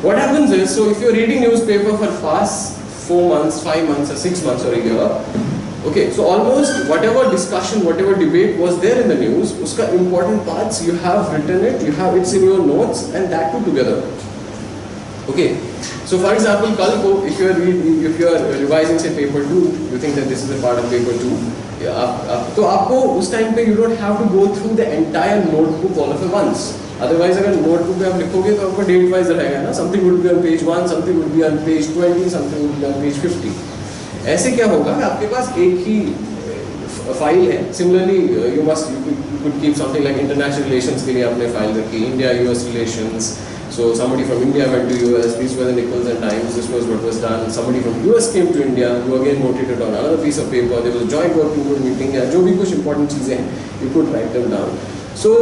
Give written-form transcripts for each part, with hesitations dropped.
What happens is, so if you're reading newspaper for past 4 months, 5 months or 6 months or a year, okay, so almost whatever discussion, whatever debate was there in the news, uska important parts, you have written it, you have it's in your notes, and that too together. Okay, so for example, kal ko, if you are revising say paper 2, you think that this is a part of paper 2, तो आपको उस time पे you don't have to go through the entire notebook all at once. Otherwise, अगर notebook में आप लिखोगे तो आपको date wise रहेगा ना. Something would be on page 1, something would be on page 20, something would be on page 50. ऐसे क्या होगा कि आपके पास एक ही फाइल है. Similarly, you could keep something like international relations के लिए आपने फाइल रखी, India-US relations. So somebody from India went to US, these were the nickels and dimes, this was what was done. Somebody from US came to India, you again noted it on another piece of paper, there was a joint working group meeting, या जो भी कुछ important चीजें हैं, you could write them down. So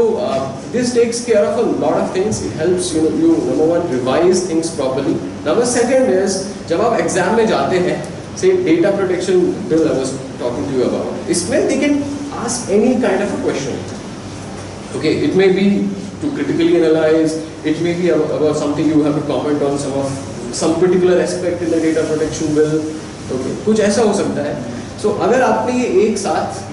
this takes care of a lot of things. It helps you number one revise things properly. Number second is जब आप exam में जाते हैं, say data protection bill I was talking to you about, इसमें they can ask any kind of a question. Okay, it may be to critically analyze, it may be about something you have to comment on some particular aspect in the data protection bill. Okay, कुछ ऐसा हो सकता है. So अगर आपने ये एक साथ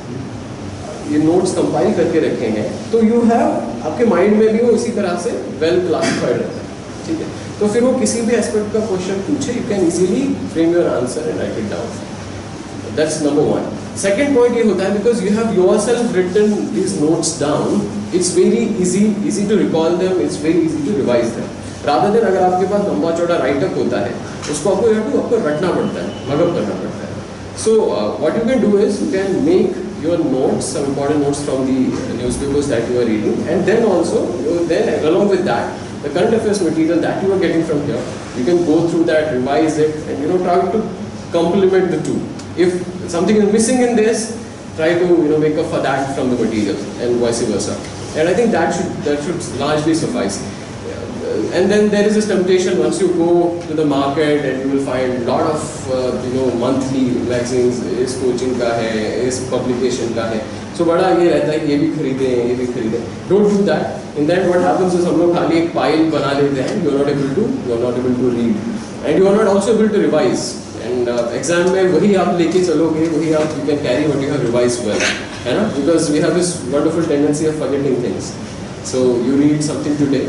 ये notes compile करके रखे हैं, तो you have आपके mind में भी वो इसी तरह से well classified रहता है. ठीक है, तो फिर वो किसी भी aspect का question पूछे, you can easily frame your answer and write it down. That's number one. Second point ये होता है because you have yourself written these notes down, it's very easy to recall them, it's very easy to revise them. Rather than अगर आपके पास लंबा चौड़ा write up होता है, उसको आपको रटना पड़ता है, मगअप करना पड़ता है. So what you can do is you can make your notes, some important notes from the newspapers that you are reading, and then also then along with that, the current affairs material that you are getting from here, you can go through that, revise it, and try to complement the two. If something is missing in this, try to make up for that from the material, and vice versa. And I think that should largely suffice. And then there is this temptation once you go to the market and you will find a lot of monthly magazines, इस coaching का है, इस publication का है. So बड़ा ये रहता है कि ये भी खरीदें. Don't do that. In that what happens is हम लोग खाली एक pile बना लेते हैं. You are not able to read, and you are not also able to revise. And exam में वही आप लेके चलोगे, वही आप you can carry what you have revised well, है ना? Because we have this wonderful tendency of forgetting things. So you read something today,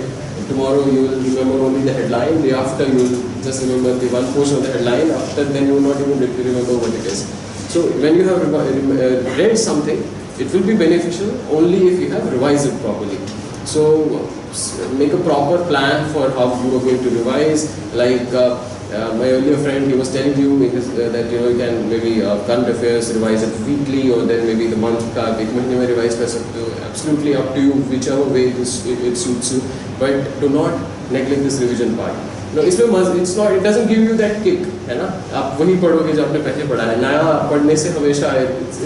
tomorrow you will remember only the headline. Day after you will just remember the one portion of the headline. After then you will not even remember what it is. So when you have read something, it will be beneficial only if you have revised it properly. So make a proper plan for how you are going to revise. Like my earlier friend, he was telling you that you can maybe current affairs revise it weekly, or then maybe the month का एक महीने में revise कर सकते हो. Absolutely up to you, whichever way it suits you. But do not neglect this revision part. इसमें it doesn't give you that kick, है ना? आप वही पढ़ोगे जो आपने पहले पढ़ा है. नया पढ़ने से हमेशा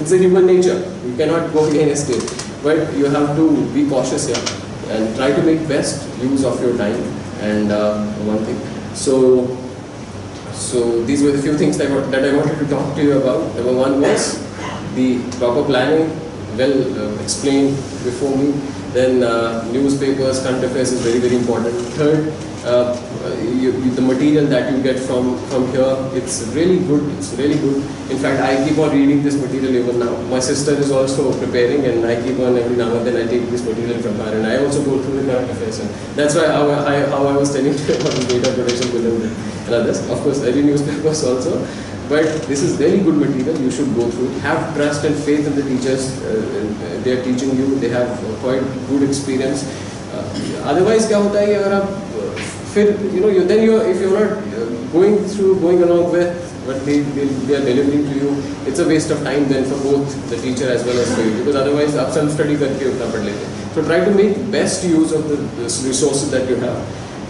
it's a human nature. You cannot go against it. But you have to be cautious here and try to make best use of your time. And one thing. So these were the few things that I wanted to talk to you about. Number one was the proper planning, well explained before me. Then newspapers, current affairs is very, very important. Third, the material that you get from here, it's really good. It's really good. In fact, I keep on reading this material even now. My sister is also preparing, and I keep on every now and then I take this material from her, and I also go through the current affairs. And that's why how I was telling you about the data protection bill and others. Of course, I read newspapers also. But this is very good material. You should go through it. Have trust and faith in the teachers. They are teaching you. They have quite good experience. Otherwise, क्या होता है अगर आप फिर if you're not going along with what they are delivering to you, it's a waste of time then for both the teacher as well as for you. Because otherwise, आप self study करके उतना पढ़ लेते हैं. So try to make best use of the resources that you have.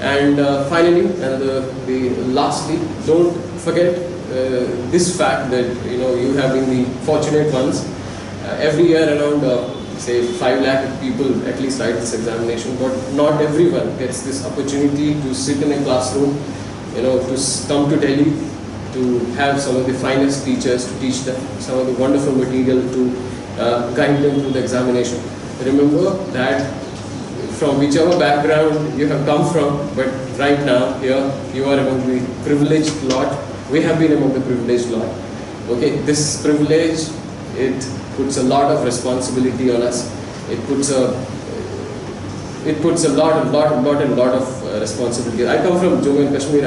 And finally, lastly, don't forget this fact that you have been the fortunate ones. Every year around say 5 lakh people at least write this examination, but not everyone gets this opportunity to sit in a classroom, to come to Delhi, to have some of the finest teachers to teach them some of the wonderful material to guide them through the examination. Remember that from whichever background you have come from, but right now here you are among the privileged lot. We have been among the privileged lot. Okay, this privilege, it puts a lot of responsibility on us. It puts a lot of responsibility. I come from Jammu and Kashmir.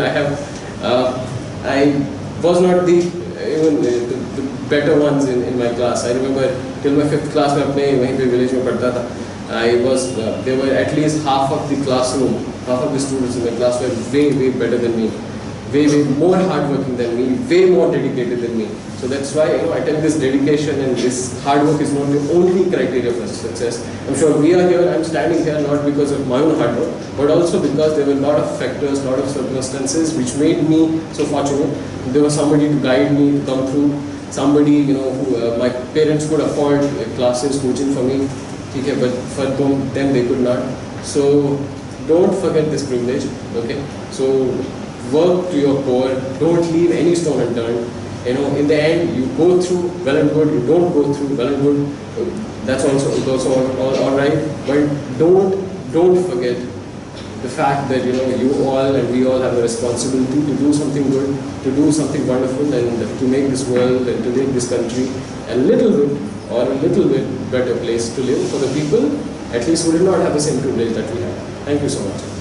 I was not even the better ones in my class. I remember till my 5th class, I was in the village. There were at least half of the classroom, half of the students in my class were way better than me, way more hardworking than me, way more dedicated than me. So that's why I tell this dedication and this hard work is not the only criteria for success. I'm sure we are here, I'm standing here not because of my own hard work, but also because there were a lot of factors, a lot of circumstances which made me so fortunate. There was somebody to guide me to come through, somebody who my parents could afford classes, coaching for me, okay, but for them they could not. So don't forget this privilege, okay? So work to your core, don't leave any stone unturned. In the end, you go through well and good, you don't go through well and good, that's also all right. But don't forget the fact that you all and we all have a responsibility to do something good, to do something wonderful, and to make this world and to make this country a little bit better place to live for the people, at least who did not have the same privilege that we have. Thank you so much.